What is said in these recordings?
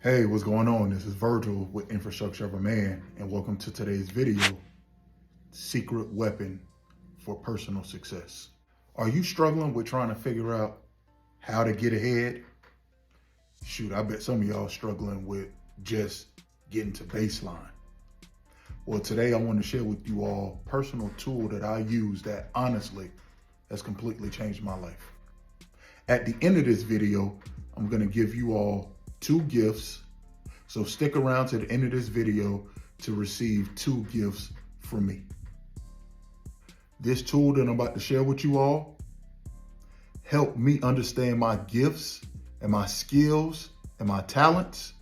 Hey, what's going on? This is Virgil with Infrastructure of a Man, and welcome to today's video, Secret Weapon for Personal Success. Are you struggling with trying to figure out how to get ahead? Shoot, I bet some of y'all struggling with just getting to baseline. Well, today I want to share with you all a personal tool that I use that honestly has completely changed my life. At the end of this video, I'm going to give you all 2 gifts. So stick around to the end of this video to receive 2 gifts from me. This tool that I'm about to share with you all helped me understand my gifts and my skills and my talents,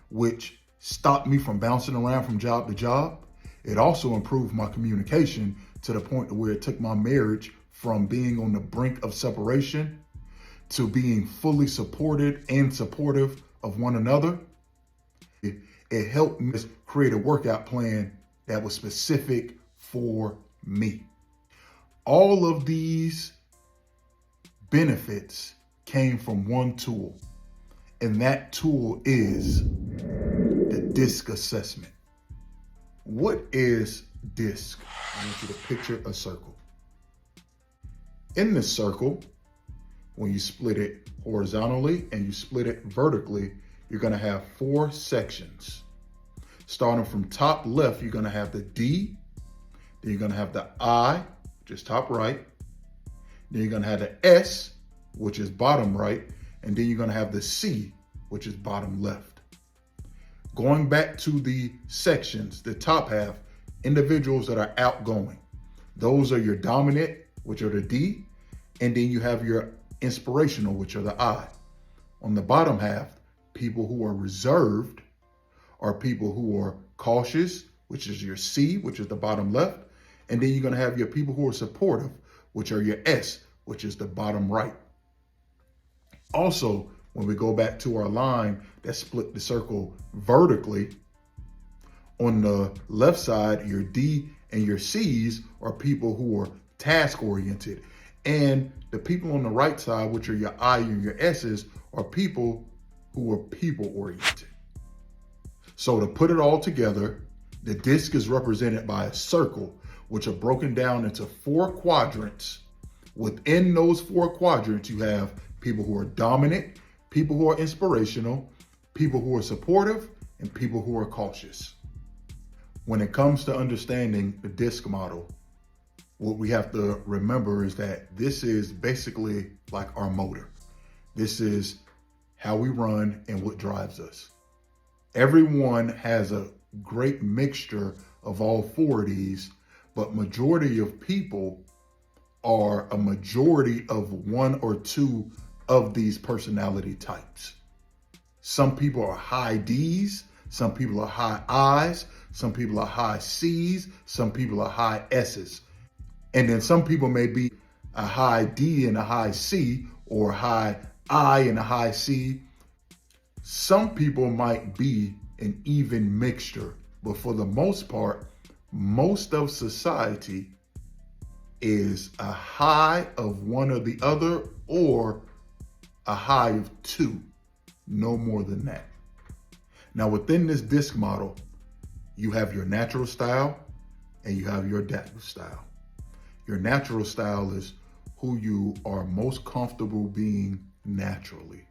which stopped me from bouncing around from job to job. It also improved my communication to the point where it took my marriage from being on the brink of separation to being fully supported and supportive of one another. It helped me create a workout plan that was specific for me. All of these benefits came from one tool, and that tool is the DISC assessment. What is DISC? I want you to picture a circle. In this circle, when you split it horizontally and you split it vertically, you're going to have 4 sections. Starting from top left, you're going to have the D, then you're going to have the I, which is top right, then you're going to have the S, which is bottom right, and then you're going to have the C, which is bottom left. Going back to the sections, the top half, individuals that are outgoing. Those are your dominant, which are the D, and then you have your inspirational, which are the I. On the bottom half, people who are reserved are people who are cautious, which is your C, which is the bottom left. And then you're going to have your people who are supportive, which are your S, which is the bottom right. Also, when we go back to our line that split the circle vertically, on the left side, your D and your C's are people who are task oriented. And the people on the right side, which are your I and your S's, are people who are people oriented. So to put it all together, the DISC is represented by a circle, which are broken down into 4 quadrants. Within those 4 quadrants, you have people who are dominant, people who are inspirational, people who are supportive, and people who are cautious. When it comes to understanding the DISC model, what we have to remember is that this is basically like our motor. This is how we run and what drives us. Everyone has a great mixture of all 4 of these, but majority of people are a majority of 1 or 2 of these personality types. Some people are high D's, some people are high I's, some people are high C's, some people are high S's. And then some people may be a high D and a high C, or a high I and a high C. Some people might be an even mixture, but for the most part, most of society is a high of 1 or the other, or a high of 2, no more than that. Now within this DISC model, you have your natural style and you have your adaptive style. Your natural style is who you are most comfortable being naturally.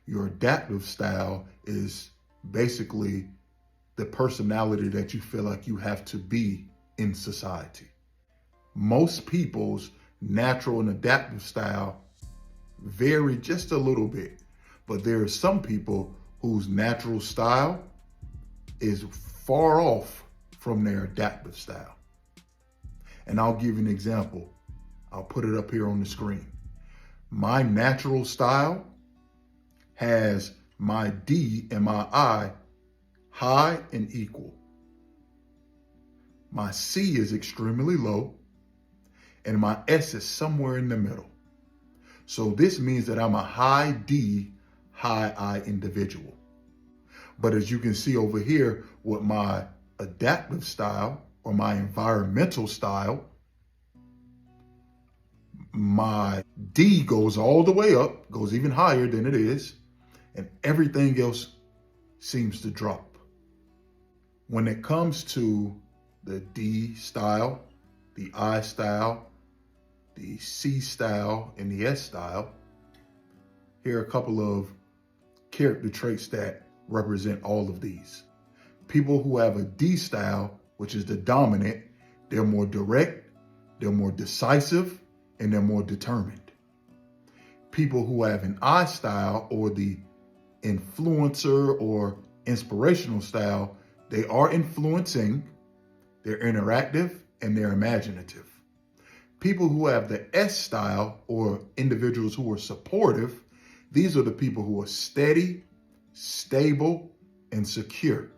Your adaptive style is basically the personality that you feel like you have to be in society. Most people's natural and adaptive style vary just a little bit, but there are some people whose natural style is far off from their adaptive style. And I'll give you an example. I'll put it up here on the screen. My natural style has my D and my I high and equal. My C is extremely low, and my S is somewhere in the middle. So this means that I'm a high D, high I individual. But as you can see over here with my adaptive style, or my environmental style, my D goes all the way up, goes even higher than it is, and everything else seems to drop. When it comes to the D style, the I style, the C style, and the S style, here are a couple of character traits that represent all of these. People who have a D style, which is the dominant, they're more direct, they're more decisive, and they're more determined. People who have an I style, or the influencer or inspirational style, they are influencing, they're interactive, and they're imaginative. People who have the S style, or individuals who are supportive, these are the people who are steady, stable, and secure.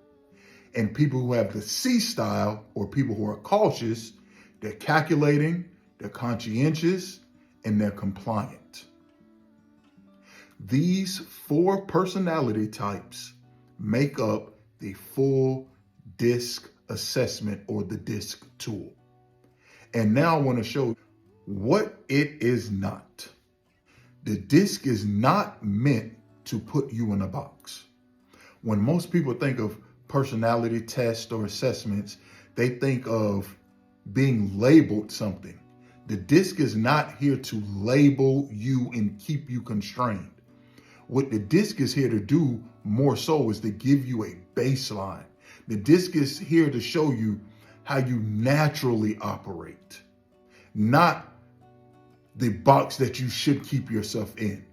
And people who have the C style, or people who are cautious, they're calculating, they're conscientious, and they're compliant. These 4 personality types make up the full DISC assessment, or the DISC tool. And now I want to show what it is not. The DISC is not meant to put you in a box. When most people think of personality tests or assessments, they think of being labeled something. The DISC is not here to label you and keep you constrained. What the DISC is here to do more so is to give you a baseline. The DISC is here to show you how you naturally operate, not the box that you should keep yourself in.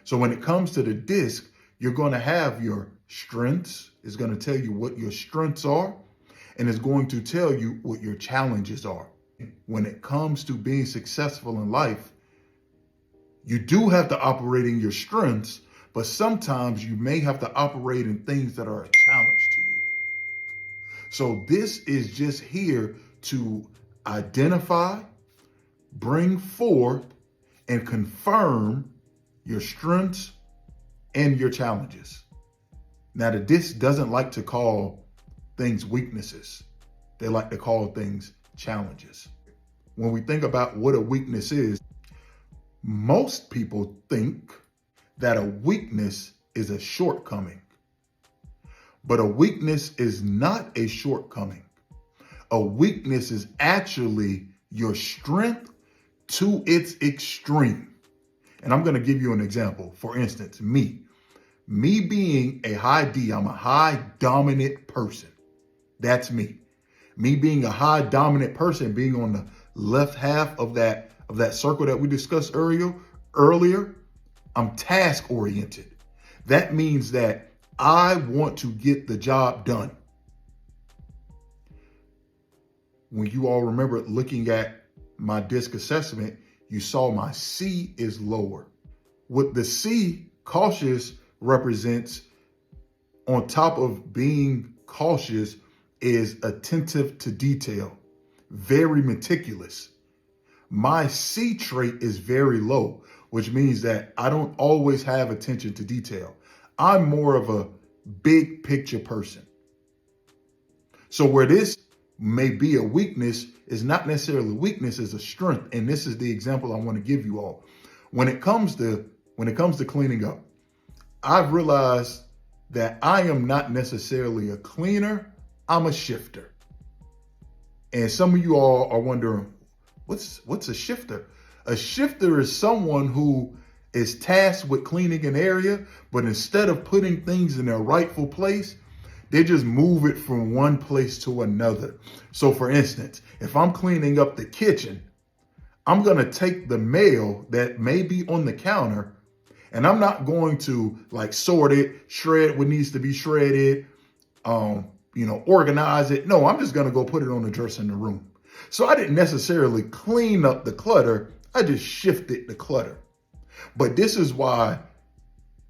So when it comes to the DISC, you're going to have your strengths. It's going to tell you what your strengths are, and it's going to tell you what your challenges are. When it comes to being successful in life, you do have to operate in your strengths, but sometimes you may have to operate in things that are a challenge to you. So this is just here to identify, bring forth, and confirm your strengths and your challenges. Now, the DISC doesn't like to call things weaknesses. They like to call things challenges. When we think about what a weakness is, most people think that a weakness is a shortcoming. But a weakness is not a shortcoming. A weakness is actually your strength to its extreme. And I'm going to give you an example. For instance, me being a high D, I'm a high dominant person. That's me. Me being a high dominant person, being on the left half of that circle that we discussed earlier, I'm task oriented. That means that I want to get the job done. When you all remember looking at my DISC assessment, you saw my C is lower. What the C, cautious, represents, on top of being cautious, is attentive to detail, very meticulous. My C trait is very low, which means that I don't always have attention to detail. I'm more of a big picture person. So where this may be a weakness is not necessarily weakness, is a strength. And this is the example I want to give you all. When it comes to cleaning up, I've realized that I am not necessarily a cleaner, I'm a shifter. And some of you all are wondering, what's a shifter? A shifter is someone who is tasked with cleaning an area, but instead of putting things in their rightful place, they just move it from one place to another. So for instance, if I'm cleaning up the kitchen, I'm going to take the mail that may be on the counter, and I'm not going to like sort it, shred what needs to be shredded, organize it. No, I'm just going to go put it on the dresser in the room. So I didn't necessarily clean up the clutter. I just shifted the clutter. But this is why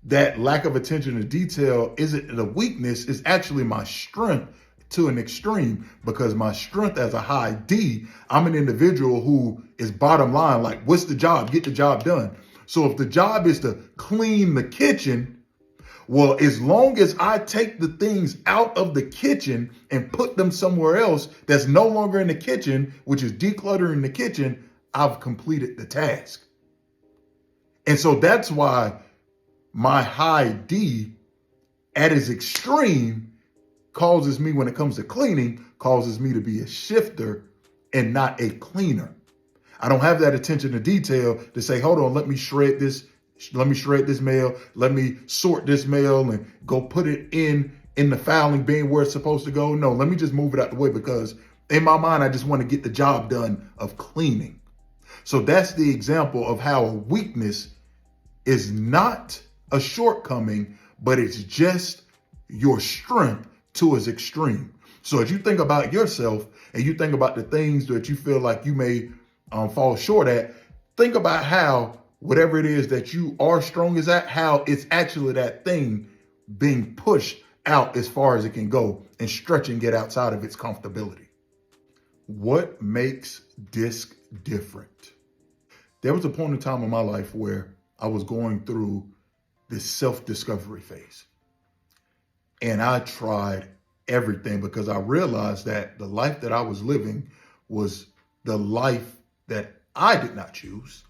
that lack of attention to detail isn't a weakness, it's actually my strength to an extreme, because my strength as a high D, I'm an individual who is bottom line, like, what's the job? Get the job done. So if the job is to clean the kitchen, well, as long as I take the things out of the kitchen and put them somewhere else that's no longer in the kitchen, which is decluttering the kitchen, I've completed the task. And so that's why my high D at its extreme causes me, when it comes to cleaning, causes me to be a shifter and not a cleaner. I don't have that attention to detail to say, hold on, let me shred this mail, let me sort this mail and go put it in the filing bin where it's supposed to go. No, let me just move it out the way, because in my mind, I just want to get the job done of cleaning. So that's the example of how a weakness is not a shortcoming, but it's just your strength to its extreme. So as you think about yourself and you think about the things that you feel like you may fall short at, think about how whatever it is that you are strong as at, how it's actually that thing being pushed out as far as it can go and stretching it outside of its comfortability. What makes DISC different? There was a point in time in my life where I was going through this self-discovery phase. And I tried everything because I realized that the life that I was living was the life that I did not choose,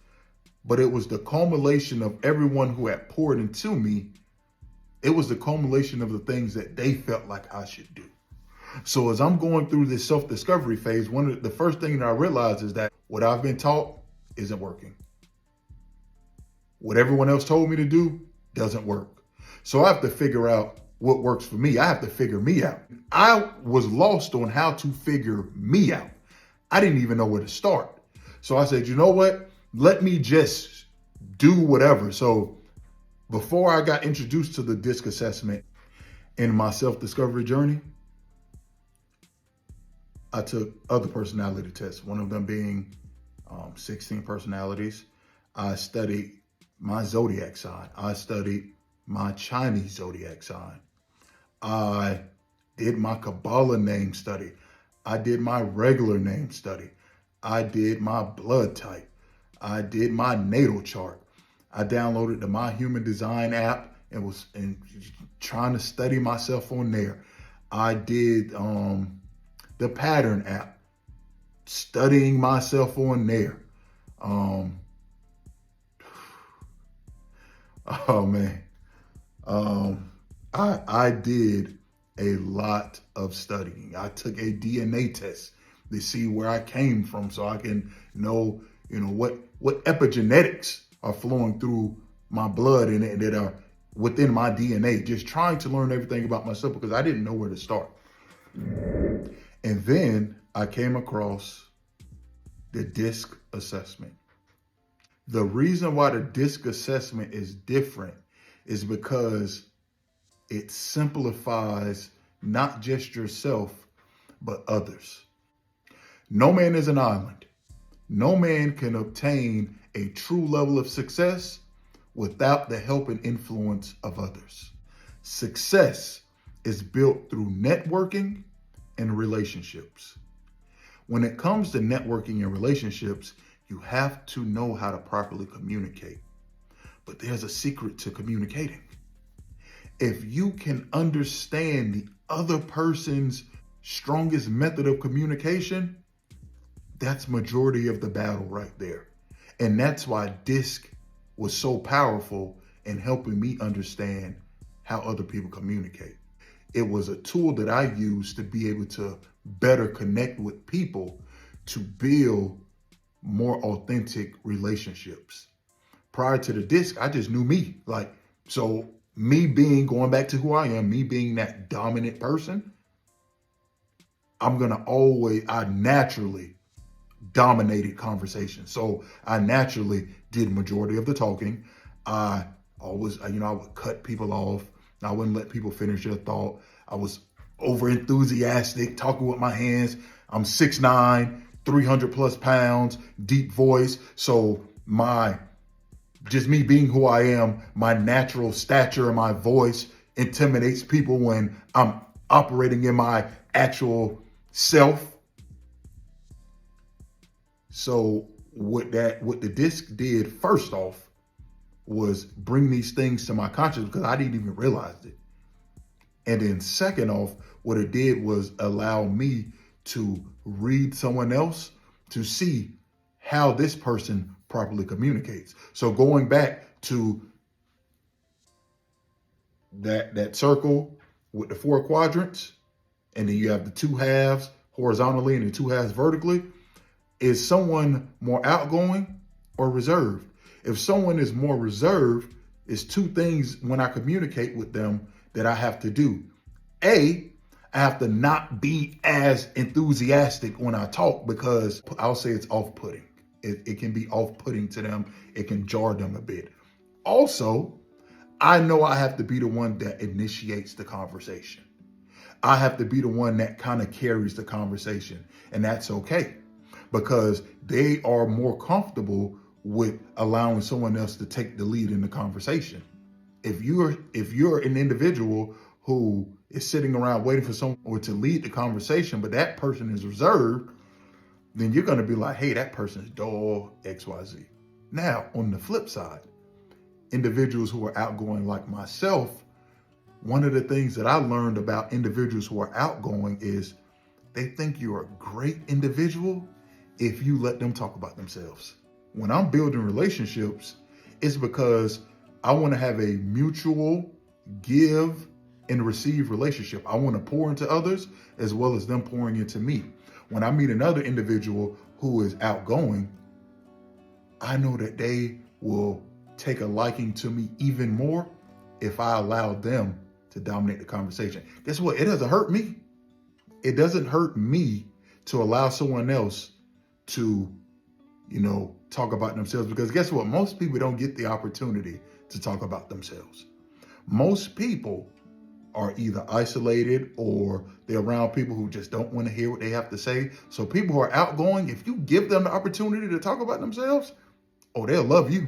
but it was the culmination of everyone who had poured into me. It was the culmination of the things that they felt like I should do. So as I'm going through this self-discovery phase, the first thing that I realized is that what I've been taught isn't working. What everyone else told me to do doesn't work. So I have to figure out what works for me. I have to figure me out. I was lost on how to figure me out. I didn't even know where to start. So I said, you know what? Let me just do whatever. So before I got introduced to the DISC assessment in my self-discovery journey, I took other personality tests, one of them being 16 personalities. I studied my zodiac sign. I studied my Chinese zodiac sign. I did my Kabbalah name study. I did my regular name study. I did my blood type. I did my natal chart. I downloaded the My Human Design app and was trying to study myself on there. I did the Pattern app, studying myself on there. Oh man. I did a lot of studying. I took a DNA test to see where I came from so I can know, what epigenetics are flowing through my blood and that are within my DNA, just trying to learn everything about myself because I didn't know where to start. And then I came across the DISC assessment. The reason why the DISC assessment is different is because it simplifies not just yourself, but others. No man is an island. No man can obtain a true level of success without the help and influence of others. Success is built through networking and relationships. When it comes to networking and relationships, you have to know how to properly communicate. But there's a secret to communicating. If you can understand the other person's strongest method of communication, that's majority of the battle right there. And that's why DISC was so powerful in helping me understand how other people communicate. It was a tool that I used to be able to better connect with people to build more authentic relationships. Prior to the DISC, I just knew me. So me being, going back to who I am, me being that dominant person, I naturally dominated conversation. So I naturally did majority of the talking. I would cut people off. I wouldn't let people finish their thought. I was over enthusiastic, talking with my hands. I'm 6'9", 300 plus pounds, deep voice. So just me being who I am, my natural stature and my voice intimidates people when I'm operating in my actual self. So what the DISC did first off was bring these things to my conscious because I didn't even realize it. And then second off, what it did was allow me to read someone else to see how this person properly communicates. So going back to that circle with the 4 quadrants, and then you have the 2 halves horizontally and the 2 halves vertically. Is someone more outgoing or reserved? If someone is more reserved, it's 2 things when I communicate with them that I have to do. I have to not be as enthusiastic when I talk, because I'll say it's off-putting. It can be off-putting to them. It can jar them a bit. Also, I know I have to be the one that initiates the conversation. I have to be the one that kind of carries the conversation, and that's okay, because they are more comfortable with allowing someone else to take the lead in the conversation. If you're an individual who is sitting around waiting for someone to lead the conversation, but that person is reserved, then you're going to be like, hey, that person is dull, XYZ. Now, on the flip side, individuals who are outgoing like myself, one of the things that I learned about individuals who are outgoing is they think you're a great individual if you let them talk about themselves. When I'm building relationships, it's because I want to have a mutual give and receive relationship. I want to pour into others as well as them pouring into me. When I meet another individual who is outgoing, I know that they will take a liking to me even more if I allow them to dominate the conversation. Guess what? It doesn't hurt me. It doesn't hurt me to allow someone else to, talk about themselves, because guess what? Most people don't get the opportunity to talk about themselves. Most people are either isolated or they're around people who just don't want to hear what they have to say. So people who are outgoing, if you give them the opportunity to talk about themselves, they'll love you.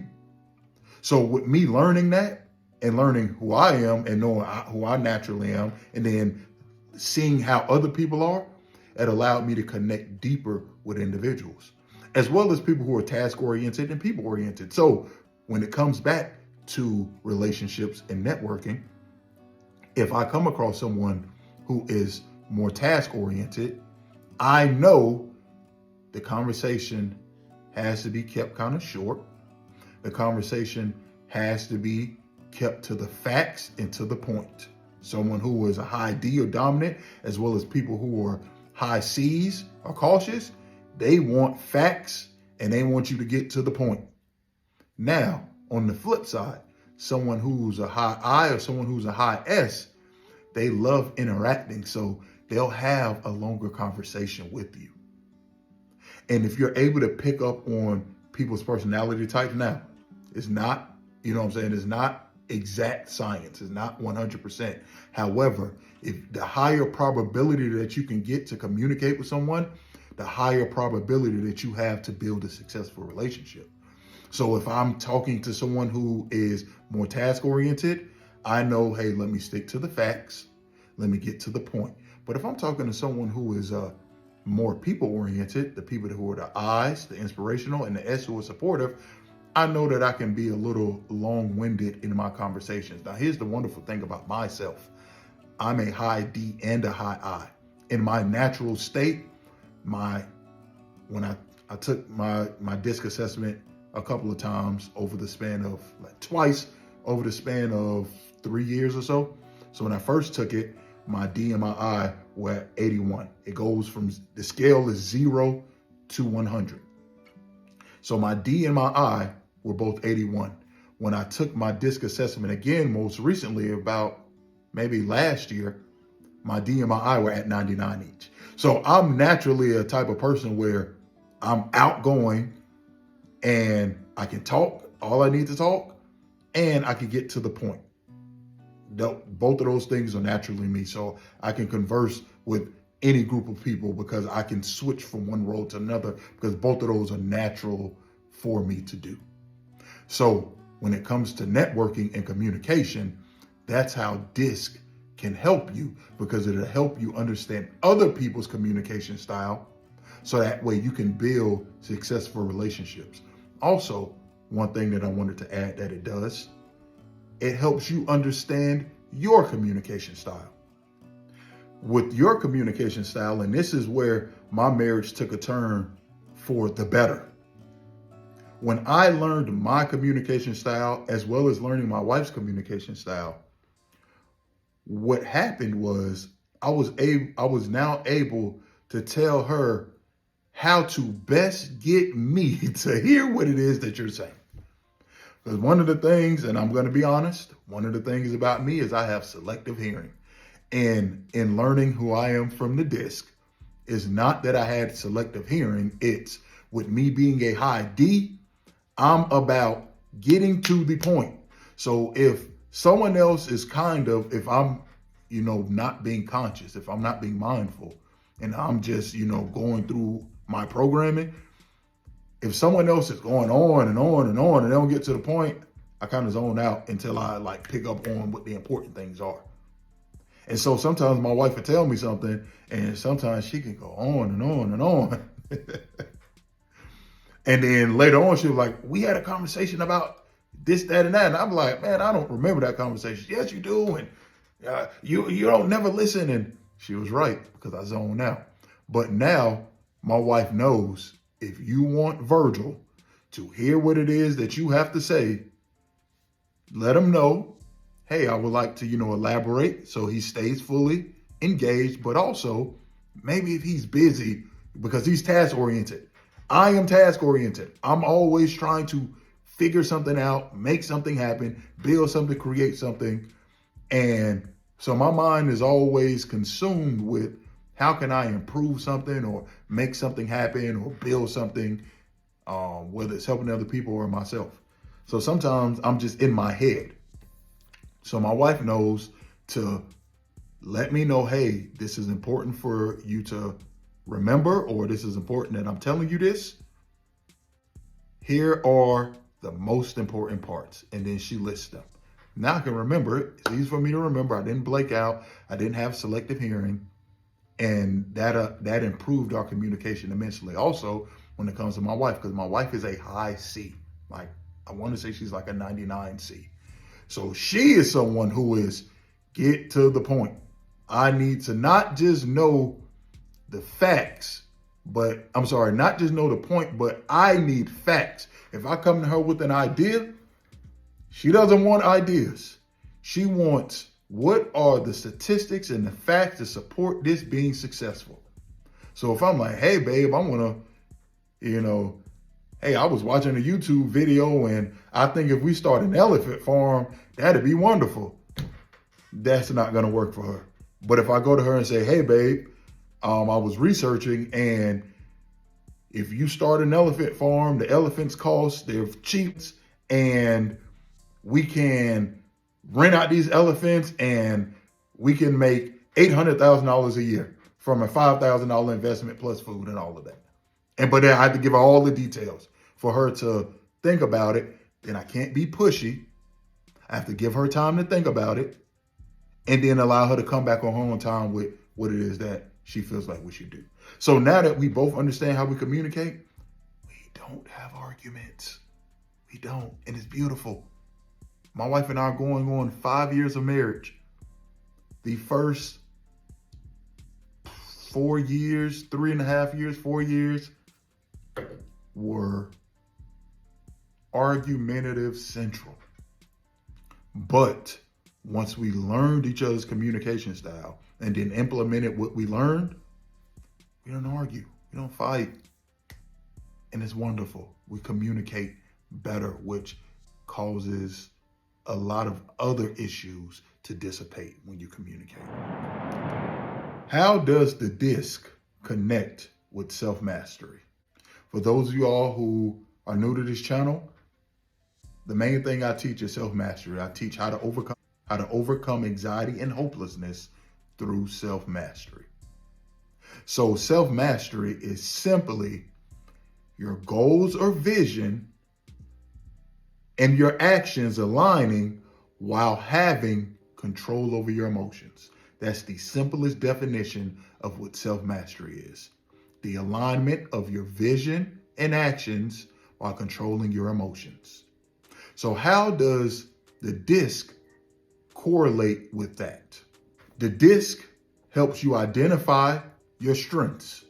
So with me learning that and learning who I am and knowing who I naturally am, and then seeing how other people are, it allowed me to connect deeper with individuals, as well as people who are task-oriented and people-oriented. So when it comes back to relationships and networking, if I come across someone who is more task-oriented, I know the conversation has to be kept kind of short. The conversation has to be kept to the facts and to the point. Someone who is a high D or dominant, as well as people who are high C's or cautious, they want facts and they want you to get to the point. Now, on the flip side, someone who's a high I or someone who's a high S, they love interacting, so they'll have a longer conversation with you. And if you're able to pick up on people's personality types, now, it's not, it's not exact science. It's not 100%. However, if the higher probability that you can get to communicate with someone, the higher probability that you have to build a successful relationship. So if I'm talking to someone who is more task-oriented, I know, hey, let me stick to the facts. Let me get to the point. But if I'm talking to someone who is more people-oriented, the people who are the I's, the inspirational, and the S who are supportive, I know that I can be a little long-winded in my conversations. Now, here's the wonderful thing about myself. I'm a high D and a high I. In my natural state, when I took my DISC assessment a couple of times over the span of, twice over the span of 3 years or so. So when I first took it, my D and my I were at 81. It goes from, the scale is 0 to 100. So my D and my I were both 81. When I took my DISC assessment again, most recently, about maybe last year, my D and my I were at 99 each. So I'm naturally a type of person where I'm outgoing and I can talk all I need to talk, and I can get to the point. Both of those things are naturally me. So I can converse with any group of people because I can switch from one role to another, because both of those are natural for me to do. So when it comes to networking and communication, that's how DISC can help you, because it'll help you understand other people's communication style, so that way you can build successful relationships. Also, one thing that I wanted to add that it does, it helps you understand your communication style. With your communication style, and this is where my marriage took a turn for the better. When I learned my communication style, as well as learning my wife's communication style, what happened was I was now able to tell her how to best get me to hear what it is that you're saying. Because one of the things, and I'm going to be honest, one of the things about me is I have selective hearing. And in learning who I am from the disc, is not that I had selective hearing. It's with me being a high D, I'm about getting to the point. So if someone else is if I'm, not being conscious, if I'm not being mindful, and I'm just, going through my programming, if someone else is going on and on and on and they don't get to the point, I kind of zone out until I like pick up on what the important things are. And so sometimes my wife will tell me something and sometimes she can go on and on and on. And then later on, she was like, we had a conversation about this, that, and that. And I'm like, man, I don't remember that conversation. Yes, you do. And you don't never listen. And she was right because I zoned out. But now my wife knows if you want Virgil to hear what it is that you have to say, let him know, hey, I would like to, elaborate so he stays fully engaged. But also maybe if he's busy because he's task oriented. I am task oriented. I'm always trying to figure something out, make something happen, build something, create something. And so my mind is always consumed with how can I improve something or make something happen or build something, whether it's helping other people or myself. So sometimes I'm just in my head. So my wife knows to let me know, hey, this is important for you to remember, or this is important that I'm telling you this. Here are the most important parts. And then she lists them. Now I can remember it. It's easy for me to remember. I didn't blank out. I didn't have selective hearing. And that improved our communication immensely. Also, when it comes to my wife, because my wife is a high C. Like, I want to say she's like a 99 C. So she is someone who is get to the point. I need to not just know the facts, but not just know the point, but I need facts. If I come to her with an idea, she doesn't want ideas. She wants what are the statistics and the facts to support this being successful. So if I'm like, hey, babe, I want to, hey, I was watching a YouTube video and I think if we start an elephant farm, that'd be wonderful. That's not going to work for her. But if I go to her and say, hey, babe, I was researching, and if you start an elephant farm, the elephants they're cheap, and we can rent out these elephants and we can make $800,000 a year from a $5,000 investment plus food and all of that. But then I have to give her all the details for her to think about it. Then I can't be pushy. I have to give her time to think about it and then allow her to come back on her own time with what it is that she feels like we should do. So now that we both understand how we communicate, we don't have arguments. We don't. And it's beautiful. My wife and I are going on 5 years of marriage. The first 4 years, 3.5 years, 4 years were argumentative central. But once we learned each other's communication style and then implemented what we learned, we don't argue, we don't fight. And it's wonderful. We communicate better, which causes a lot of other issues to dissipate when you communicate. How does the disc connect with self-mastery? For those of you all who are new to this channel, the main thing I teach is self-mastery. I teach how to overcome anxiety and hopelessness through self-mastery. So self-mastery is simply your goals or vision and your actions aligning while having control over your emotions. That's the simplest definition of what self-mastery is. The alignment of your vision and actions while controlling your emotions. So how does the disc correlate with that? The disc helps you identify your strengths.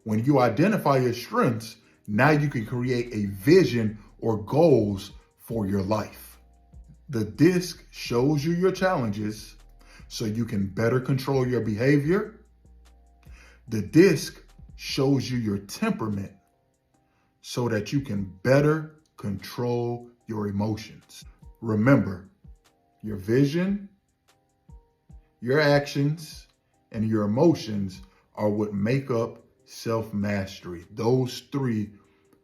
When you identify your strengths, now you can create a vision or goals for your life. The disc shows you your challenges so you can better control your behavior. The disc shows you your temperament so that you can better control your emotions. Remember, your vision, your actions, and your emotions are what make up self-mastery. Those three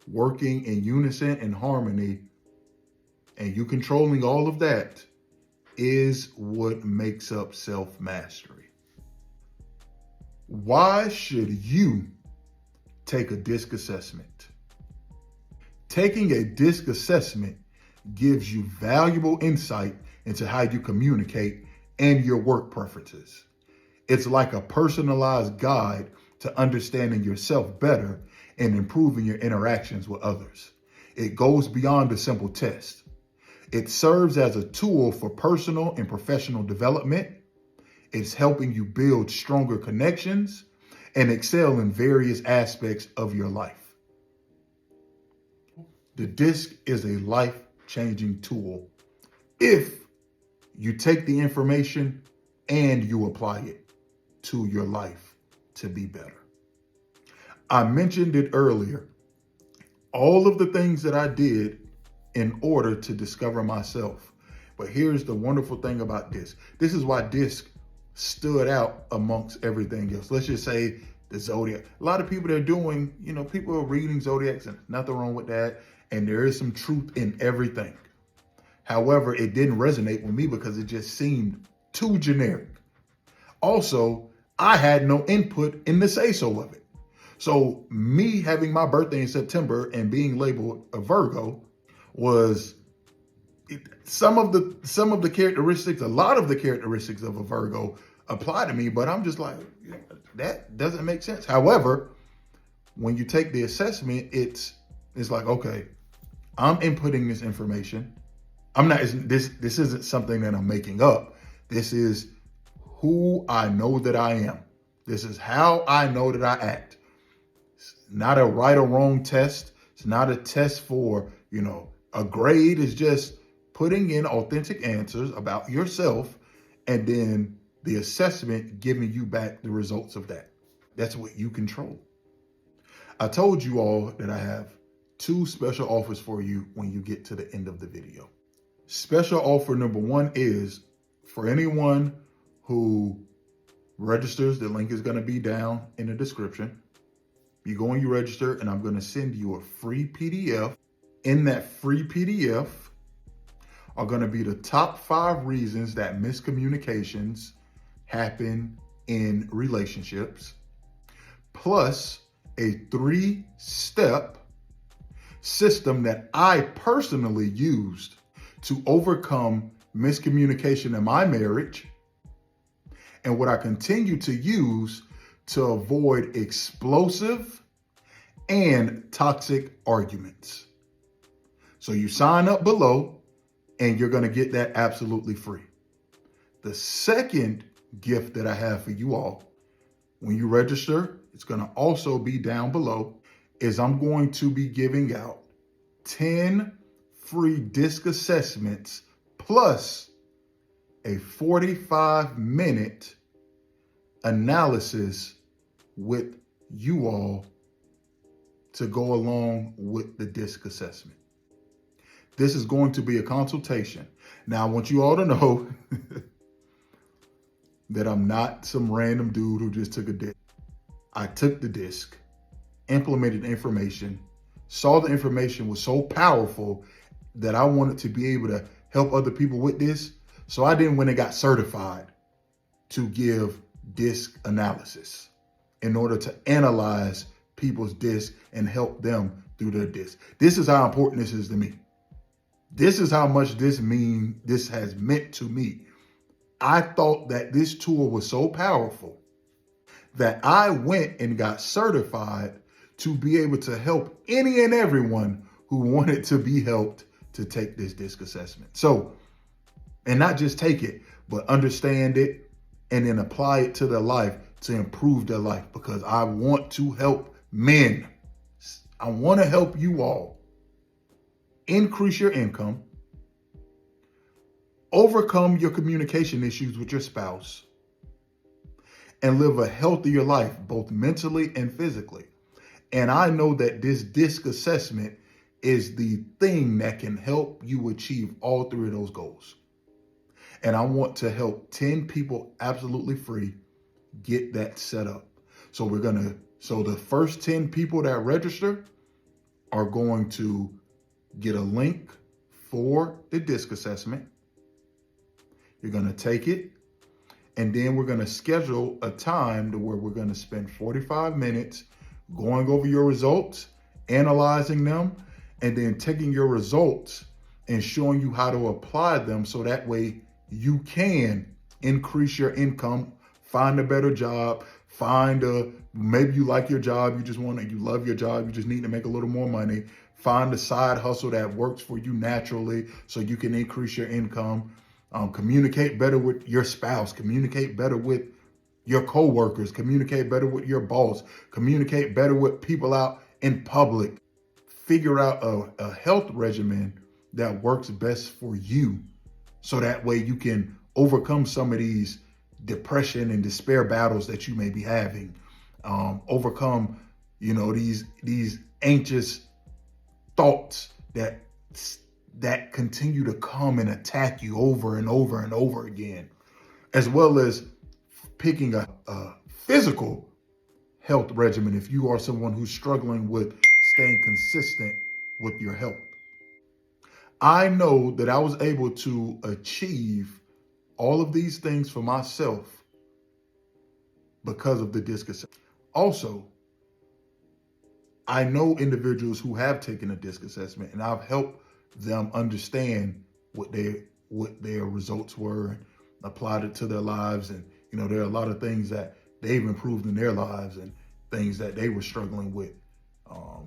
working in unison and harmony, and you controlling all of that, is what makes up self-mastery. Why should you take a DISC assessment? Taking a DISC assessment gives you valuable insight into how you communicate and your work preferences. It's like a personalized guide to understanding yourself better and improving your interactions with others. It goes beyond a simple test. It serves as a tool for personal and professional development. It's helping you build stronger connections and excel in various aspects of your life. The DISC is a life-changing tool if you take the information and you apply it to your life to be better. I mentioned it earlier. All of the things that I did in order to discover myself. But here's the wonderful thing about DISC. This is why DISC stood out amongst everything else. Let's just say the Zodiac. A lot of people that are doing, people are reading Zodiacs, and nothing wrong with that. And there is some truth in everything. However, it didn't resonate with me because it just seemed too generic. Also, I had no input in the say-so of it. So me having my birthday in September and being labeled a Virgo was some of the characteristics, a lot of the characteristics of a Virgo apply to me, but I'm just like, that doesn't make sense. However, when you take the assessment, it's like, okay, I'm inputting this information. This isn't something that I'm making up. This is who I know that I am. This is how I know that I act. It's not a right or wrong test. It's not a test for, a grade. Is just putting in authentic answers about yourself and then the assessment giving you back the results of that. That's what you control. I told you all that I have 2 special offers for you when you get to the end of the video. Special offer number 1 is for anyone who registers. The link is going to be down in the description. You go and you register, and I'm going to send you a free PDF. In that free PDF are going to be the top 5 reasons that miscommunications happen in relationships, plus a 3-step system that I personally used to overcome miscommunication in my marriage, and what I continue to use to avoid explosive and toxic arguments. So you sign up below and you're going to get that absolutely free. The second gift that I have for you all, when you register, it's going to also be down below, is I'm going to be giving out 10 free DISC assessments plus a 45-minute analysis with you all to go along with the DISC assessment. This is going to be a consultation. Now, I want you all to know that I'm not some random dude who just took a DISC. I took the DISC, implemented the information, saw the information was so powerful that I wanted to be able to help other people with this. So I then went and got certified to give DISC analysis in order to analyze people's DISC and help them through their DISC. This is how important this is to me. This is how much this has meant to me. I thought that this tool was so powerful that I went and got certified to be able to help any and everyone who wanted to be helped to take this DISC assessment. So, and not just take it, but understand it and then apply it to their life to improve their life, because I want to help men. I want to help you all increase your income, overcome your communication issues with your spouse, and live a healthier life, both mentally and physically. And I know that this DISC assessment is the thing that can help you achieve all three of those goals. And I want to help 10 people absolutely free get that set up. So the first 10 people that register are going to get a link for the DISC assessment. You're going to take it, and then we're going to schedule a time to where we're going to spend 45 minutes going over your results, analyzing them, and then taking your results and showing you how to apply them so that way you can increase your income, find a better job, maybe you like your job, you love your job, you just need to make a little more money. Find a side hustle that works for you naturally so you can increase your income. Communicate better with your spouse, communicate better with your coworkers, communicate better with your boss, communicate better with people out in public. Figure out a health regimen that works best for you so that way you can overcome some of these depression and despair battles that you may be having. Overcome, these anxious thoughts that continue to come and attack you over and over and over again, as well as picking a physical health regimen if you are someone who's struggling with staying consistent with your health. I know that I was able to achieve all of these things for myself because of the DISC assessment. Also, I know individuals who have taken a DISC assessment, and I've helped them understand what their results were and applied it to their lives. And there are a lot of things that they've improved in their lives and things that they were struggling with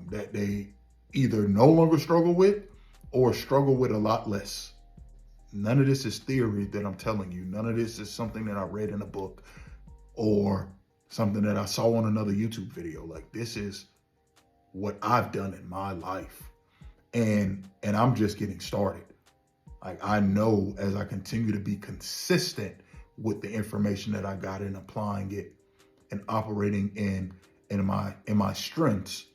that they either no longer struggle with or struggle with a lot less. None of this is theory that I'm telling you. None of this is something that I read in a book or something that I saw on another YouTube video. Like, this is what I've done in my life. And I'm just getting started. Like, I know as I continue to be consistent with the information that I got and applying it and operating in my strengths,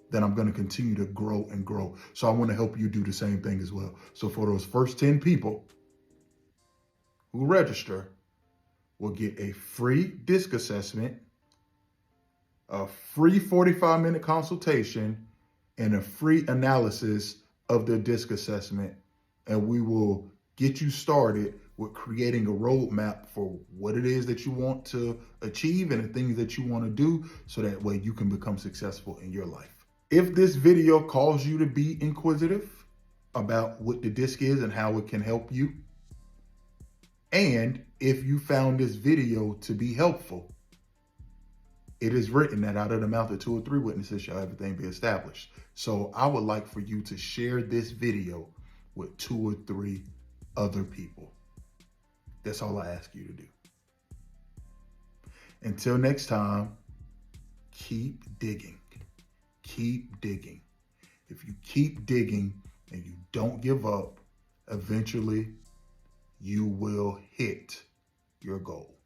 then I'm going to continue to grow and grow. So I want to help you do the same thing as well. So for those first 10 people who register, will get a free DISC assessment, a free 45-minute consultation, and a free analysis of their DISC assessment. And we will get you started with creating a roadmap for what it is that you want to achieve and the things that you want to do so that way you can become successful in your life. If this video caused you to be inquisitive about what the DISC is and how it can help you, and if you found this video to be helpful, it is written that out of the mouth of 2 or 3 witnesses shall everything be established. So I would like for you to share this video with 2 or 3 other people. That's all I ask you to do. Until next time, keep digging. Keep digging. If you keep digging and you don't give up, eventually you will hit your goal.